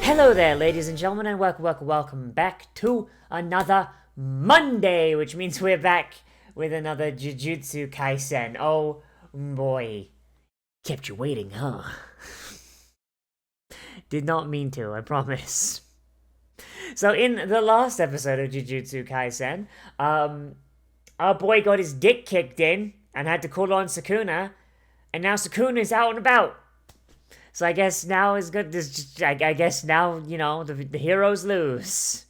Hello there, ladies and gentlemen, and welcome back to another Monday, which means we're back with another JuJutsu Kaisen. Oh boy. Kept you waiting, huh? Did not mean to, I promise. So in the last episode of JuJutsu Kaisen, our boy got his dick kicked in and had to call on Sukuna, and now Sukuna's out and about. So I guess now is good. I guess now, you know, the heroes lose.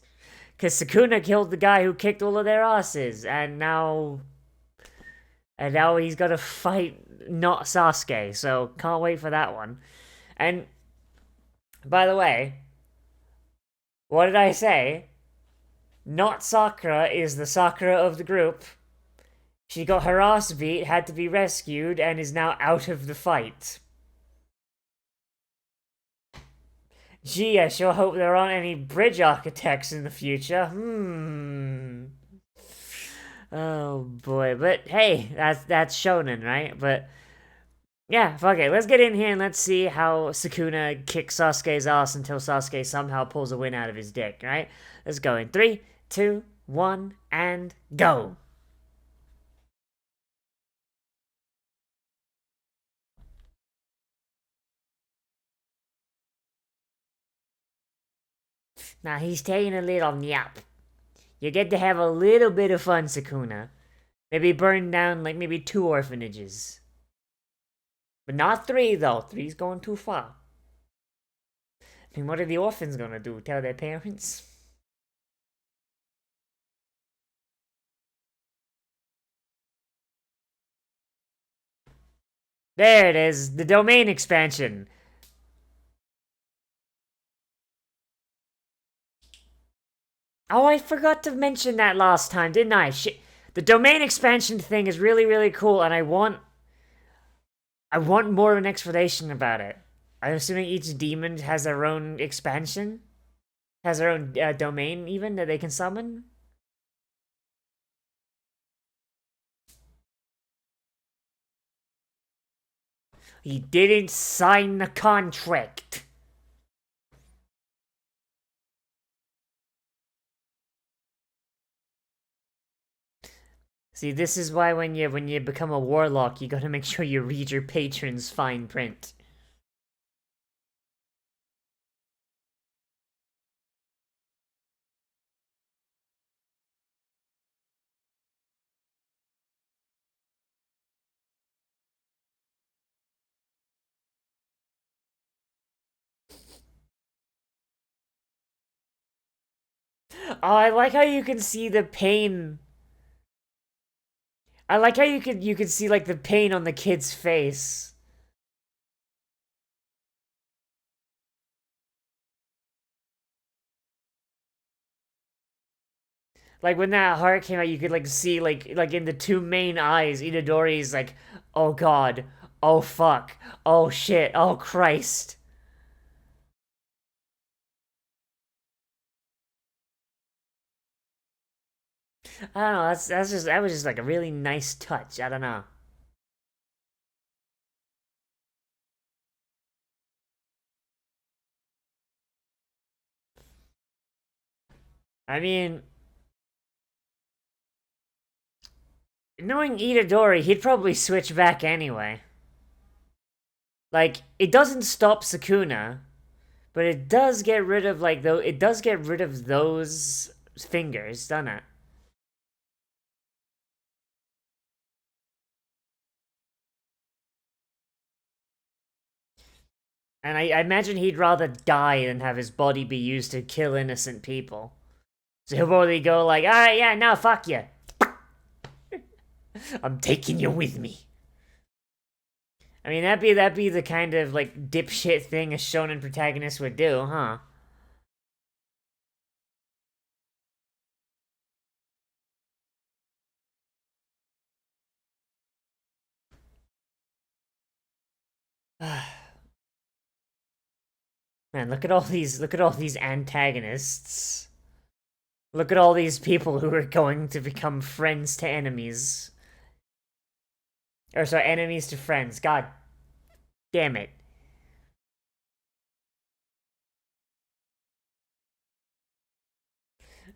Because Sukuna killed the guy who kicked all of their asses. And now he's got to fight not Sasuke. So can't wait for that one. And by the way, what did I say? Not Sakura is the Sakura of the group. She got her ass beat, had to be rescued, and is now out of the fight. Gee, I sure hope there aren't any bridge architects in the future. Oh boy, but hey, that's shonen, right? But yeah, fuck it. Let's get in here and let's see how Sukuna kicks Sasuke's ass until Sasuke somehow pulls a win out of his dick, right? Let's go in 3, 2, 1, and go! Now he's taking a little nap. You get to have a little bit of fun, Sukuna. Maybe burn down, like, maybe 2 orphanages. But not 3, though. 3's going too far. I mean, what are the orphans gonna do? Tell their parents? There it is, the domain expansion. Oh, I forgot to mention that last time, didn't I? Shit. The domain expansion thing is really, really cool, and I want more of an explanation about it. I'm assuming each demon has their own expansion? Has their own domain, even, that they can summon? He didn't sign the contract. See, this is why when you become a warlock, you gotta make sure you read your patron's fine print. Oh, I like how you can see the pain. I like how you could see like the pain on the kid's face. Like when that heart came out, you could like see like in the 2 main eyes, Itadori's like, oh god, oh fuck, oh shit, oh Christ. I don't know. That was just like a really nice touch. I don't know. I mean, knowing Itadori, he'd probably switch back anyway. Like, it doesn't stop Sukuna, but it does get rid of like though it does get rid of those fingers, doesn't it? And I imagine he'd rather die than have his body be used to kill innocent people. So he'll probably go like, alright, yeah, no, fuck you. I'm taking you with me. I mean, that'd be the kind of like dipshit thing a shonen protagonist would do, huh? Man, look at all these antagonists. Look at all these people who are going to become friends to enemies. Or sorry, enemies to friends. God damn it.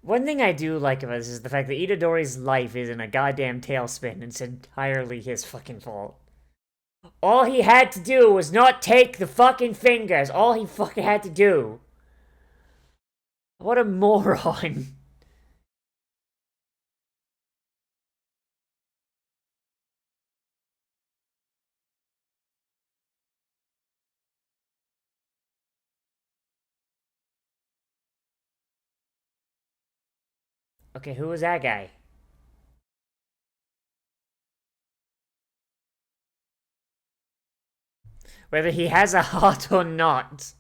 One thing I do like about this is the fact that Itadori's life is in a goddamn tailspin. It's entirely his fucking fault. All he had to do was not take the fucking fingers. All he fucking had to do. What a moron. Okay, who was that guy? Whether he has a heart or not.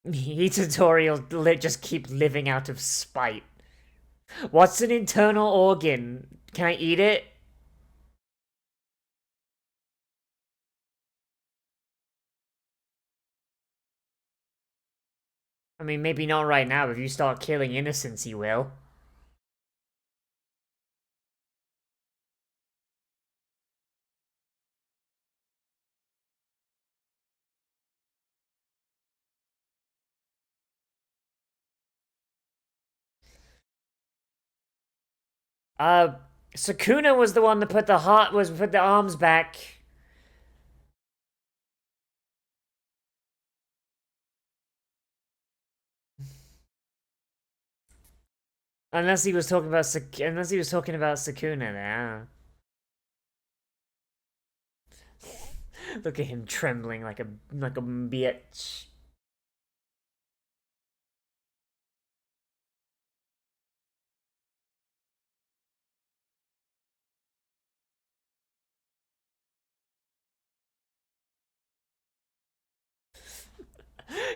Itadori will just keep living out of spite. What's an internal organ? Can I eat it? I mean, maybe not right now. If you start killing innocents, he will. Uh, Sukuna was the one that put the arms back. Unless he was talking about Sukuna there. Look at him trembling like a bitch.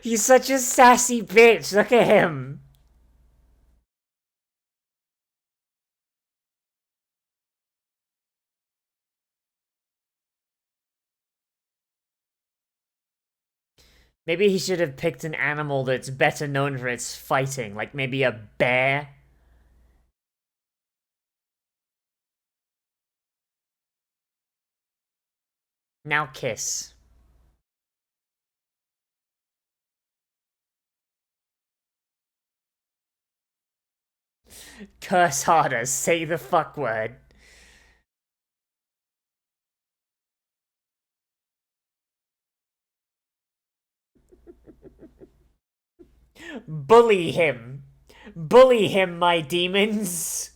He's such a sassy bitch. Look at him. Maybe he should have picked an animal that's better known for its fighting, like maybe a bear. Now kiss. Curse harder, say the fuck word. Bully him. Bully him, my demons.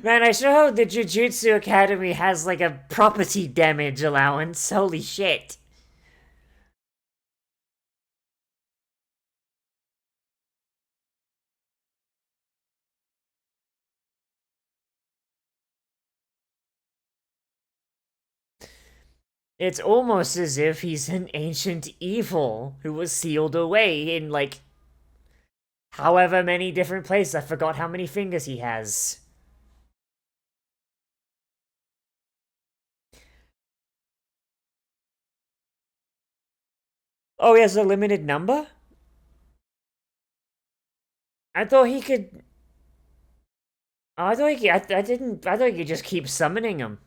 Man, I sure hope the JuJutsu Academy has like a property damage allowance. Holy shit. It's almost as if he's an ancient evil who was sealed away in like however many different places. I forgot how many fingers he has. Oh, he has a limited number? I thought he could. Oh, I thought he. I didn't. I thought he could just keep summoning them.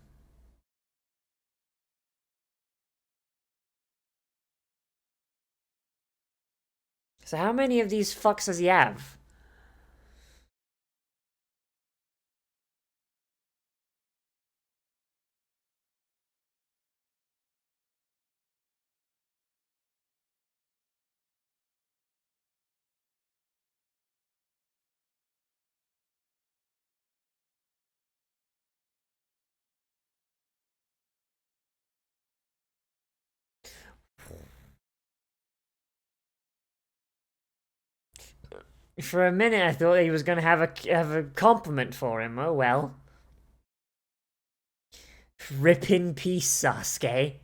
So how many of these fucks does he have? For a minute, I thought he was gonna have a compliment for him. Oh well. Rip in peace, Sasuke.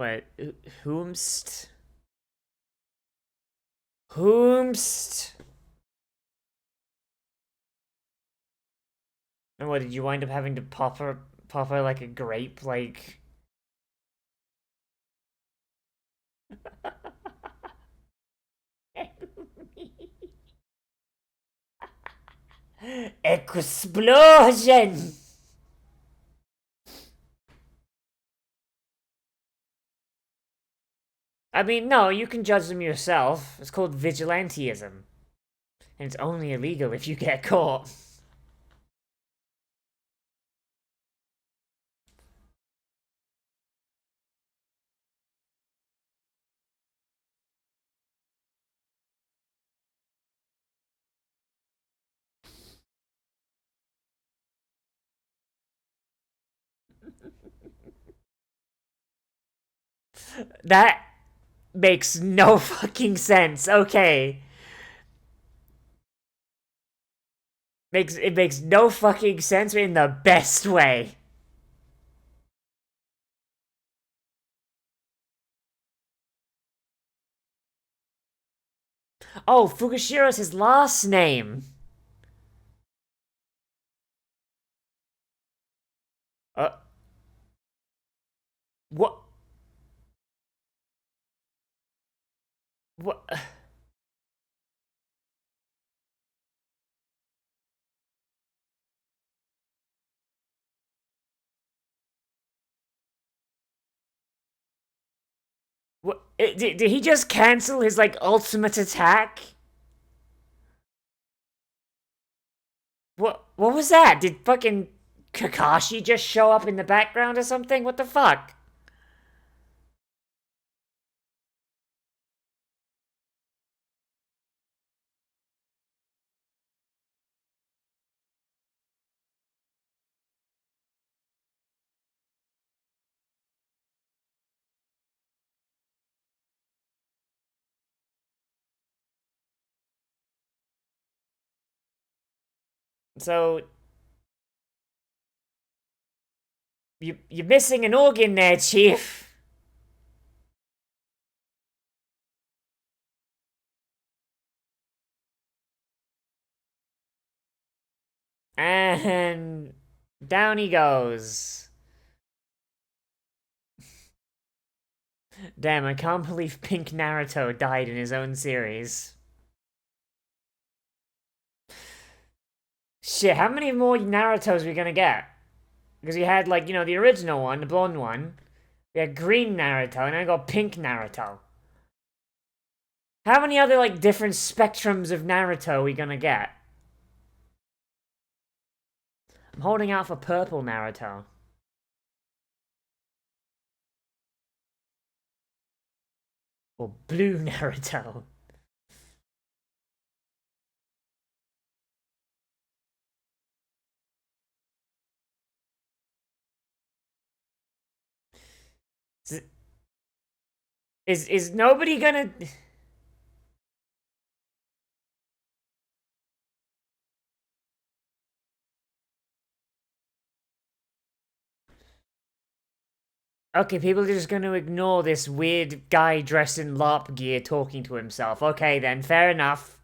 What? Whomst? Whomst? And what, did you wind up having to pop her like a grape, like... Explosion! I mean, no, you can judge them yourself. It's called vigilantism. And it's only illegal if you get caught. That makes no fucking sense. Okay. It makes no fucking sense in the best way. Oh, Fukushiro's his last name. Uh, what? What? What? Did he just cancel his, like, ultimate attack? What was that? Did fucking Kakashi just show up in the background or something? What the fuck? So you're missing an organ there, Chief. And down he goes. Damn, I can't believe Pink Naruto died in his own series. Shit, how many more Narutos are we gonna get? Because we had, like, you know, the original one, the blonde one. We had green Naruto, and I got pink Naruto. How many other, like, different spectrums of Naruto are we gonna get? I'm holding out for purple Naruto. Or blue Naruto. Is nobody gonna... Okay, people are just gonna ignore this weird guy dressed in LARP gear talking to himself. Okay then, fair enough.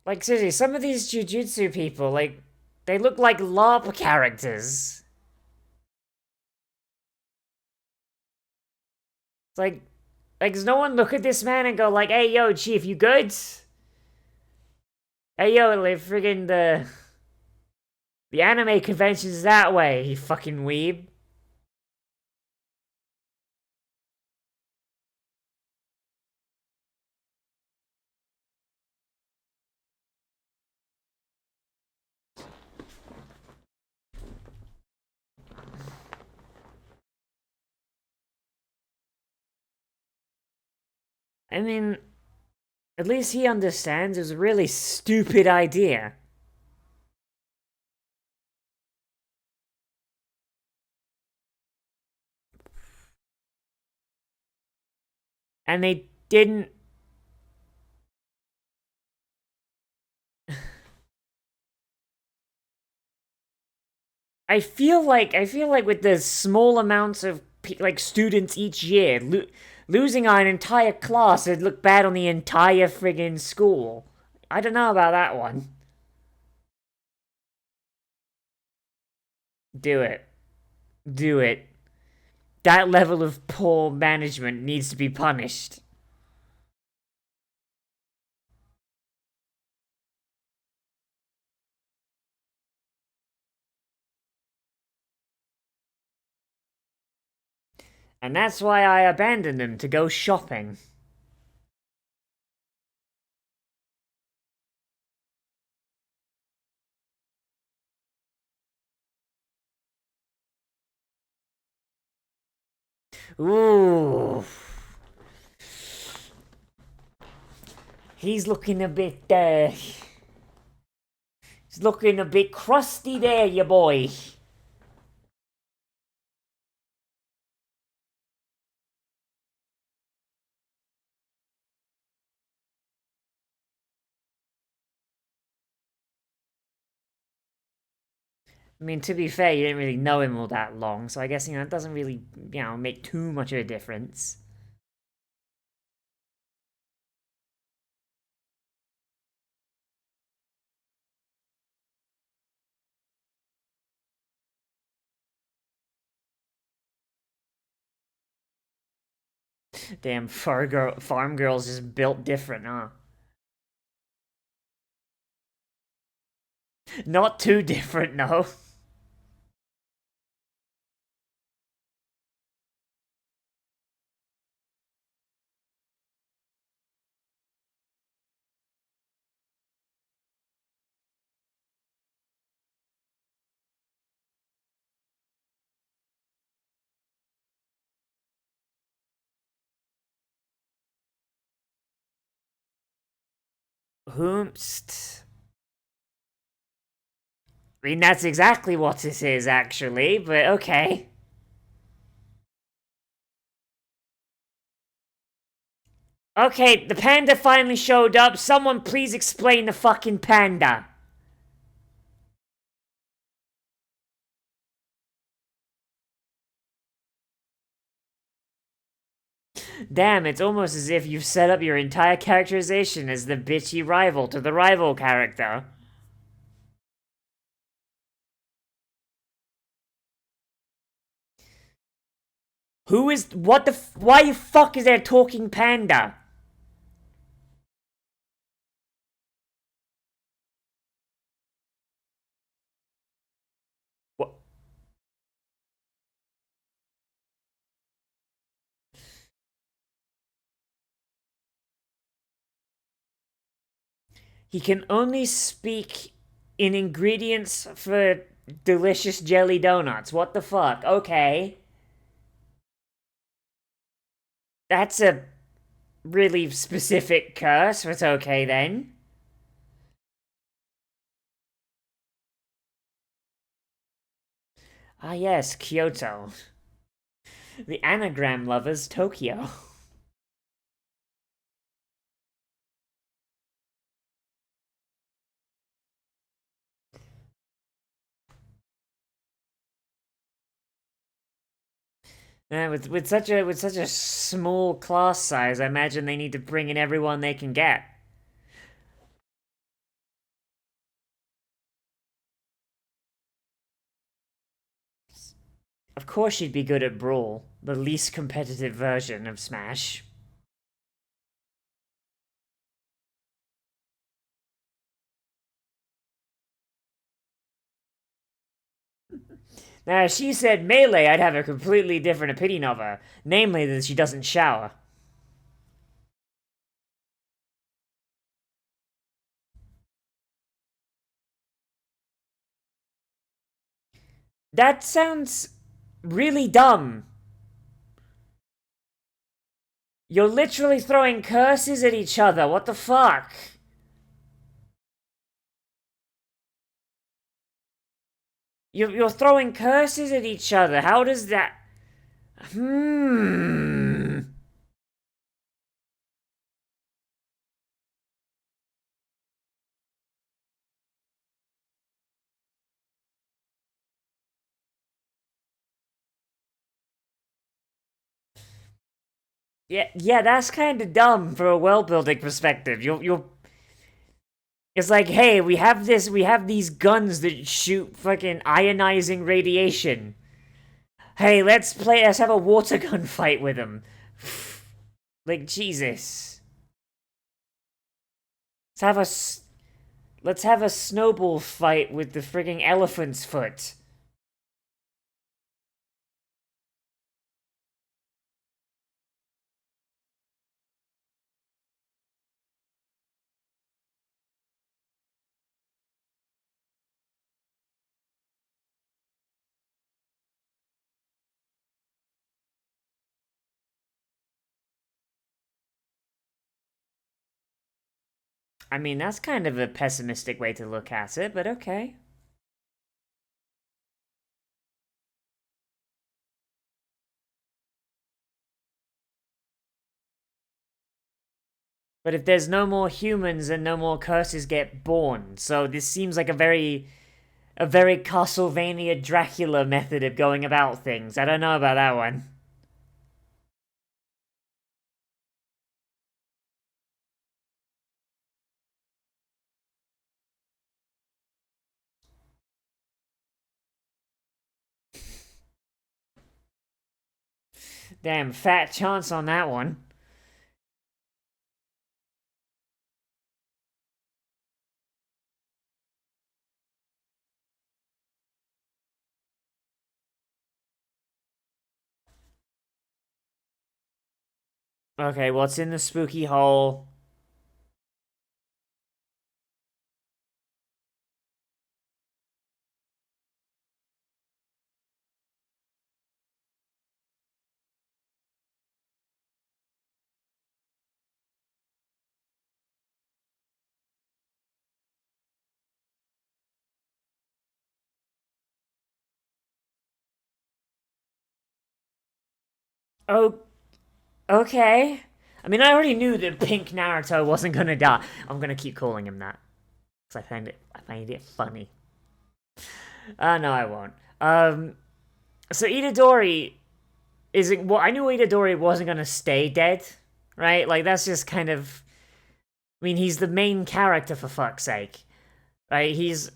Like, seriously, some of these JuJutsu people, like, they look like LARP characters. It's like, does no one look at this man and go like, hey, yo, Chief, you good? Hey, yo, like, friggin' the anime convention's that way, you fucking weeb. I mean, at least he understands it was a really stupid idea. And they didn't. I feel like with the small amounts of like students each year, losing an entire class would look bad on the entire friggin' school. I don't know about that one. Do it. Do it. That level of poor management needs to be punished. And that's why I abandoned them to go shopping. Ooh. He's looking a bit, he's looking a bit crusty there, you boy. I mean, to be fair, you didn't really know him all that long, so I guess, it doesn't really, make too much of a difference. Damn, farm girls just built different, huh? Not too different, no. Whomst. I mean, that's exactly what this is, actually, but okay. Okay, the panda finally showed up. Someone please explain the fucking panda. Damn, it's almost as if you've set up your entire characterization as the bitchy rival to the rival character. Who is. What the. Why the fuck is there a talking panda? What? He can only speak in ingredients for delicious jelly donuts. What the fuck? Okay. That's a really specific curse, but okay then. Ah, yes, Kyoto. The anagram lovers, Tokyo. With such a small class size, I imagine they need to bring in everyone they can get. Of course, she'd be good at Brawl, the least competitive version of Smash. Now, if she said Melee, I'd have a completely different opinion of her, namely that she doesn't shower. That sounds really dumb. You're literally throwing curses at each other. What the fuck? You're throwing curses at each other. How does that. Hmm. Yeah, that's kind of dumb for a world building perspective. You're It's like, hey, we have these guns that shoot fucking ionizing radiation. Hey, let's have a water gun fight with them. Like, Jesus. Let's have a, let's have a snowball fight with the frigging elephant's foot. I mean, that's kind of a pessimistic way to look at it, but okay. But if there's no more humans, then no more curses get born. So this seems like a very Castlevania Dracula method of going about things. I don't know about that one. Damn, fat chance on that one. Okay, what's in the spooky hole? Oh, okay. I mean, I already knew that Pink Naruto wasn't gonna die. I'm gonna keep calling him that because I find it funny. No, I won't. So Itadori isn't. Well, I knew Itadori wasn't gonna stay dead, right? Like that's just kind of. I mean, he's the main character for fuck's sake, right? He's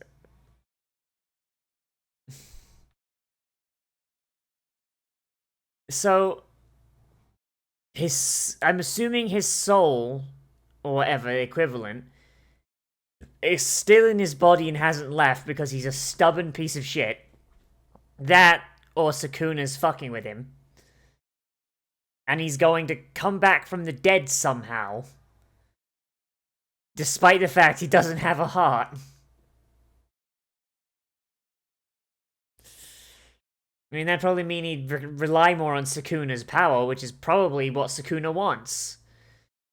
so his. I'm assuming his soul or whatever equivalent is still in his body and hasn't left because he's a stubborn piece of shit. That or Sukuna's fucking with him. And he's going to come back from the dead somehow. Despite the fact he doesn't have a heart. I mean, that'd probably mean he'd rely more on Sukuna's power, which is probably what Sukuna wants.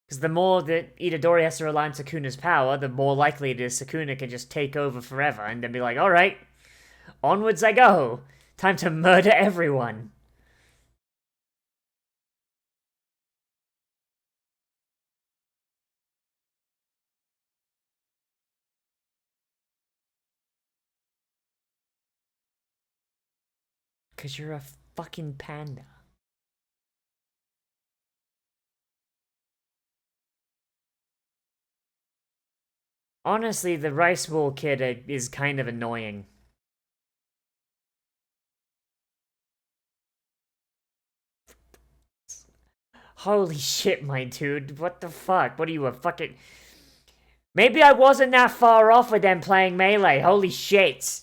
Because the more that Itadori has to rely on Sukuna's power, the more likely it is Sukuna can just take over forever and then be like, alright, onwards I go. Time to murder everyone. Because you're a fucking panda. Honestly, the rice bowl kid is kind of annoying. Holy shit, my dude. What the fuck? What are you, a fucking... Maybe I wasn't that far off with them playing Melee. Holy shit.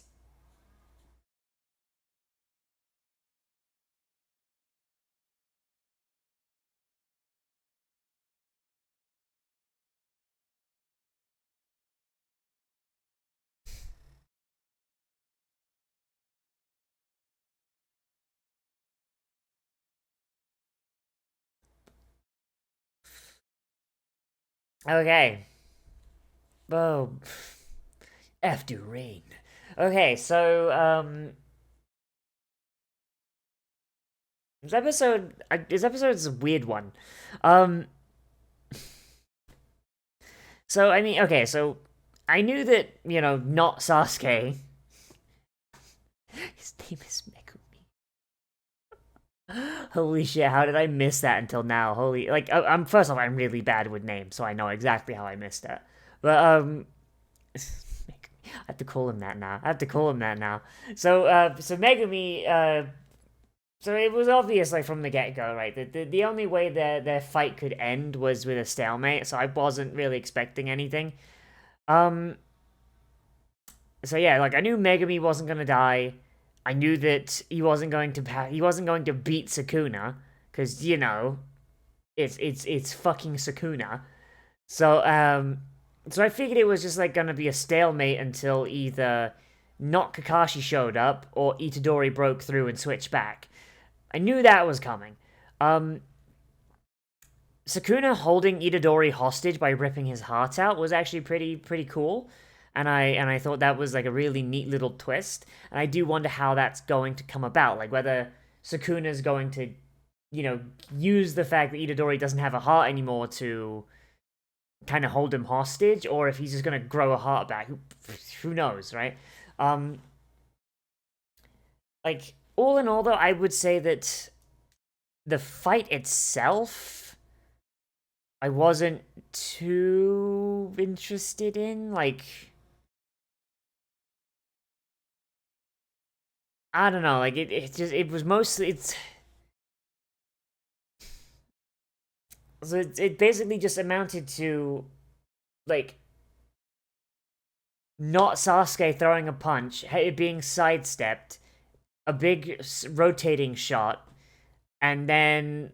Okay. Oh. After rain. Okay, so, this episode is a weird one. Um, so, I mean, okay, so, I knew that, not Sasuke. His name is Megumi. Holy shit, how did I miss that until now? Holy, like, I'm first off, I'm really bad with names, so I know exactly how I missed it. But, I have to call him that now. I have to call him that now. So Megumi, so it was obvious, like, from the get-go, right? The only way their fight could end was with a stalemate, so I wasn't really expecting anything. So yeah, like, I knew Megumi wasn't gonna die. I knew that he wasn't going to beat Sukuna, because, it's fucking Sukuna. So I figured it was just, like, gonna be a stalemate until either not Kakashi showed up or Itadori broke through and switched back. I knew that was coming. Sukuna holding Itadori hostage by ripping his heart out was actually pretty cool. And I thought that was, like, a really neat little twist. And I do wonder how that's going to come about. Like, whether Sukuna's going to, use the fact that Itadori doesn't have a heart anymore to kind of hold him hostage, or if he's just going to grow a heart back. Who knows, right? Like, all in all, though, I would say that the fight itself, I wasn't too interested in. Like, I don't know, like, it was mostly, so it basically just amounted to, like, not Sasuke throwing a punch, it being sidestepped, a big rotating shot, and then,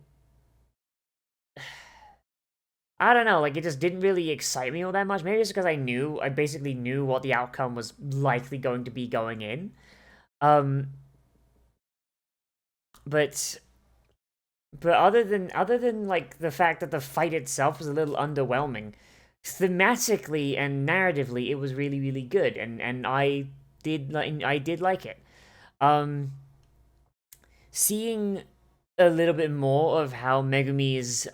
I don't know, like, it just didn't really excite me all that much. Maybe it's because I basically knew what the outcome was likely going to be going in. But other than like the fact that the fight itself was a little underwhelming, thematically and narratively it was really good, and I did like it. Seeing a little bit more of how Megumi's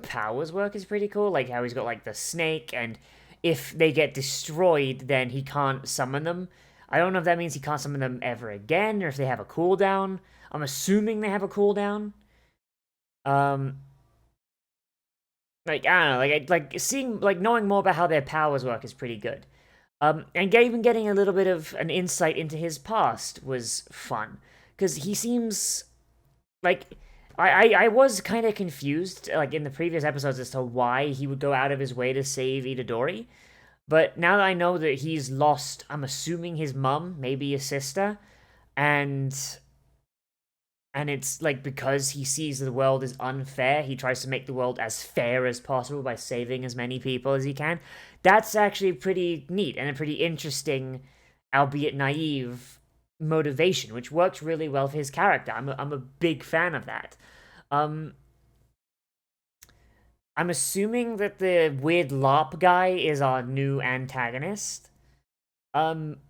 powers work is pretty cool, like how he's got, like, the snake, and if they get destroyed then he can't summon them. I don't know if that means he can't summon them ever again, or if they have a cooldown. I'm assuming they have a cooldown. Like, I don't know, like seeing, like, knowing more about how their powers work is pretty good. And even getting a little bit of an insight into his past was fun, because he seems like, I was kind of confused, like, in the previous episodes as to why he would go out of his way to save Itadori. But now that I know that he's lost, I'm assuming his mum, maybe his sister, and it's, like, because he sees the world as unfair, he tries to make the world as fair as possible by saving as many people as he can. That's actually pretty neat and a pretty interesting, albeit naive, motivation, which works really well for his character. I'm a big fan of that. I'm assuming that the weird LARP guy is our new antagonist. Kind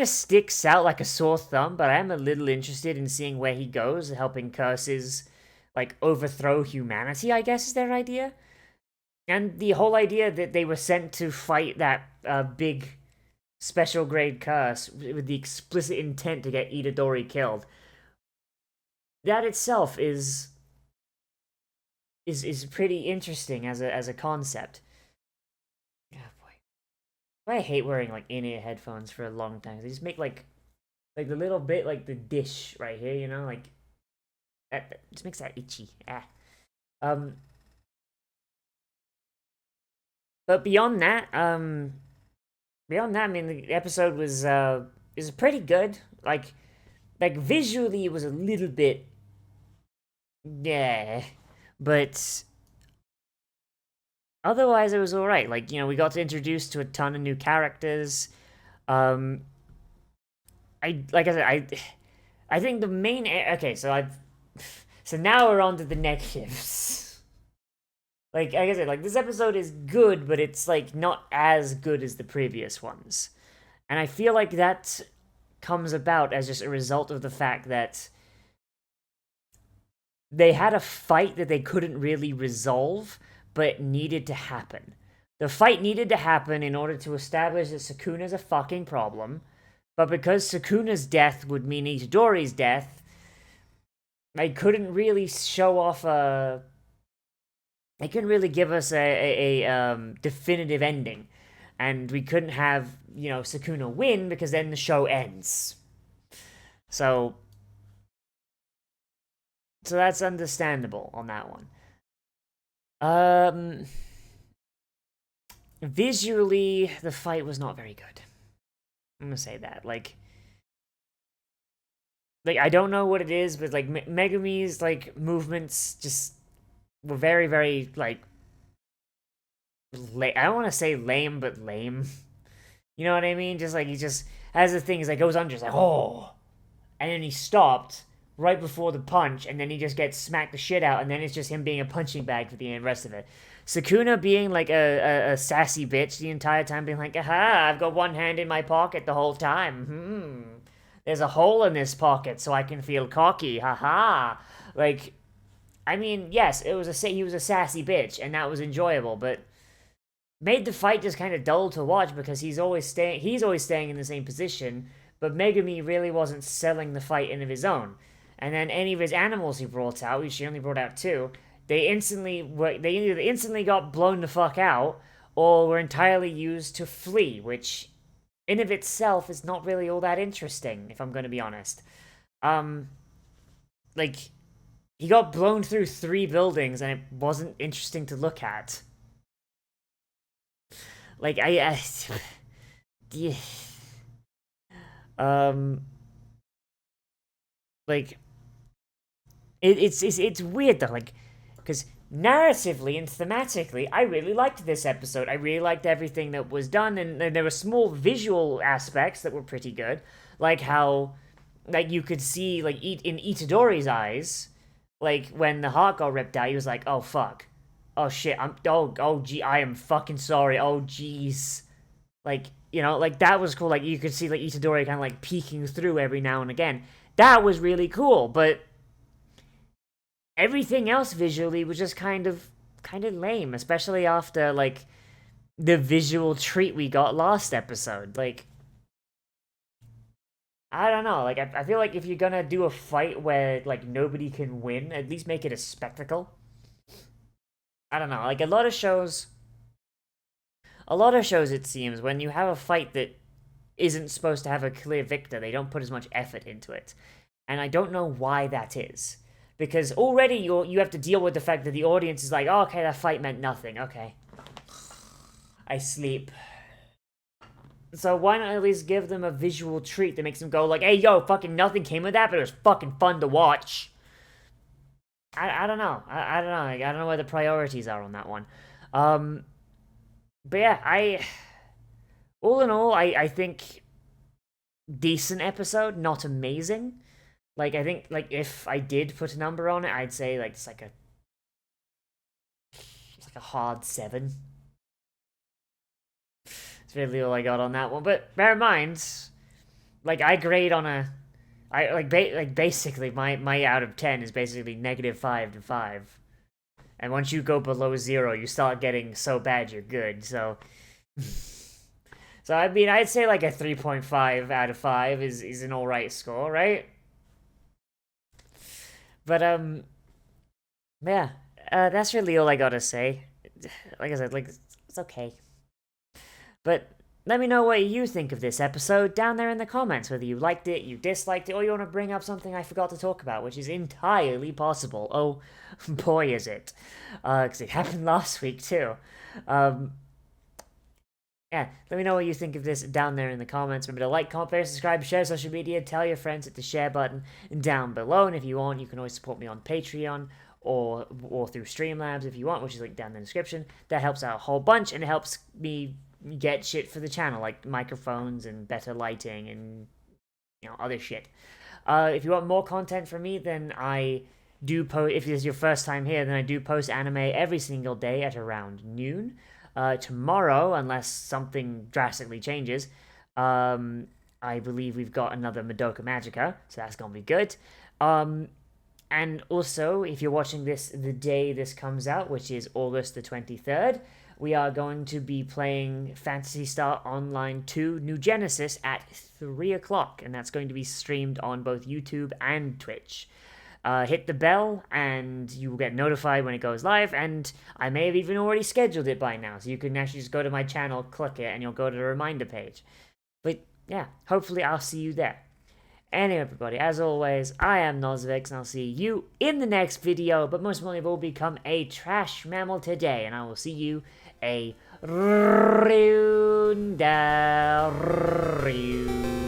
of sticks out like a sore thumb, but I am a little interested in seeing where he goes, helping curses, like, overthrow humanity, I guess is their idea. And the whole idea that they were sent to fight that big special grade curse with the explicit intent to get Itadori killed. That itself is pretty interesting as a concept. I hate wearing, like, in-ear headphones for a long time. They just make, like the little bit, like, the dish right here, like, that just makes that itchy. But beyond that, I mean, the episode was pretty good. Like, visually, it was a little bit, yeah, but otherwise, it was all right. Like, we got to introduce to a ton of new characters. Like I said, I think the main okay. So now we're on to the negatives. Like I said, like, this episode is good, but it's, like, not as good as the previous ones, and I feel like that comes about as just a result of the fact that they had a fight that they couldn't really resolve, but it needed to happen. The fight needed to happen in order to establish that Sukuna's a fucking problem, But because Sukuna's death would mean Itadori's death, they couldn't really show off a. They couldn't really give us a definitive ending, and we couldn't have Sukuna win because then the show ends. So that's understandable on that one. Visually, the fight was not very good. I'm gonna say that. Like I don't know what it is, but like Megumi's like movements just were very, very like. I don't want to say lame, but lame. You know what I mean? Just like he just has the things like goes under, just like oh, and then he stopped right before the punch, and then he just gets smacked the shit out, and then it's just him being a punching bag for the rest of it. Sukuna being like a sassy bitch the entire time, being like, aha, I've got one hand in my pocket the whole time. There's a hole in this pocket so I can feel cocky, haha. Like, I mean, yes, he was a sassy bitch, and that was enjoyable, but made the fight just kind of dull to watch because he's always staying in the same position, but Megumi really wasn't selling the fight in of his own. And then any of his animals he brought out, which he only brought out 2, they either instantly got blown the fuck out, or were entirely used to flee, which in of itself is not really all that interesting, if I'm going to be honest. Like, he got blown through 3 buildings, and it wasn't interesting to look at. Like, yeah. Like, it's weird though, like, because narratively and thematically, I really liked this episode. I really liked everything that was done, and there were small visual aspects that were pretty good, like how, like, you could see, like, in Itadori's eyes, like, when the heart got ripped out, he was like, oh, fuck. Oh, shit, gee, I am fucking sorry, oh, jeez. Like, like, that was cool, like, you could see, like, Itadori kind of, like, peeking through every now and again. That was really cool, but everything else visually was just kind of lame, especially after, like, the visual treat we got last episode. Like, I don't know, like, I feel like if you're gonna do a fight where, like, nobody can win, at least make it a spectacle. I don't know, like, a lot of shows, it seems, when you have a fight that isn't supposed to have a clear victor, they don't put as much effort into it. And I don't know why that is. Because already you have to deal with the fact that the audience is like, oh, okay, that fight meant nothing, okay. I sleep. So why not at least give them a visual treat that makes them go like, hey, yo, fucking nothing came of that, but it was fucking fun to watch. I don't know. I don't know. I don't know where the priorities are on that one. But yeah, all in all, I think decent episode, not amazing. Like, I think, like, if I did put a number on it, I'd say, like, it's like a hard 7. It's really all I got on that one. But bear in mind, like, I grade on basically, my out of 10 is basically -5 to 5. And once you go below 0, you start getting so bad you're good, so... So, I mean, I'd say, like, a 3.5 out of 5 is an alright score, right? But, yeah, that's really all I gotta say. Like I said, like, it's okay. But let me know what you think of this episode down there in the comments, whether you liked it, you disliked it, or you want to bring up something I forgot to talk about, which is entirely possible. Oh, boy, is it. Because it happened last week, too. Yeah, let me know what you think of this down there in the comments. Remember to like, comment, favorite, subscribe, share social media, tell your friends, hit the share button down below. And if you want, you can always support me on Patreon or through Streamlabs if you want, which is linked down in the description. That helps out a whole bunch, and it helps me get shit for the channel, like microphones and better lighting and, other shit. If you want more content from me, then I do post, if this is your first time here, then I do post anime every single day at around noon. Tomorrow, unless something drastically changes, I believe we've got another Madoka Magica, so that's gonna be good. And also, if you're watching this the day this comes out, which is August the 23rd, we are going to be playing Phantasy Star Online 2 New Genesis at 3 o'clock, and that's going to be streamed on both YouTube and Twitch. Hit the bell, and you will get notified when it goes live, and I may have even already scheduled it by now, so you can actually just go to my channel, click it, and you'll go to the reminder page. But yeah, hopefully I'll see you there. Anyway, everybody, as always, I am Nozz, and I'll see you in the next video, but most importantly, will become a trash mammal today, and I will see you a Runda Ryu.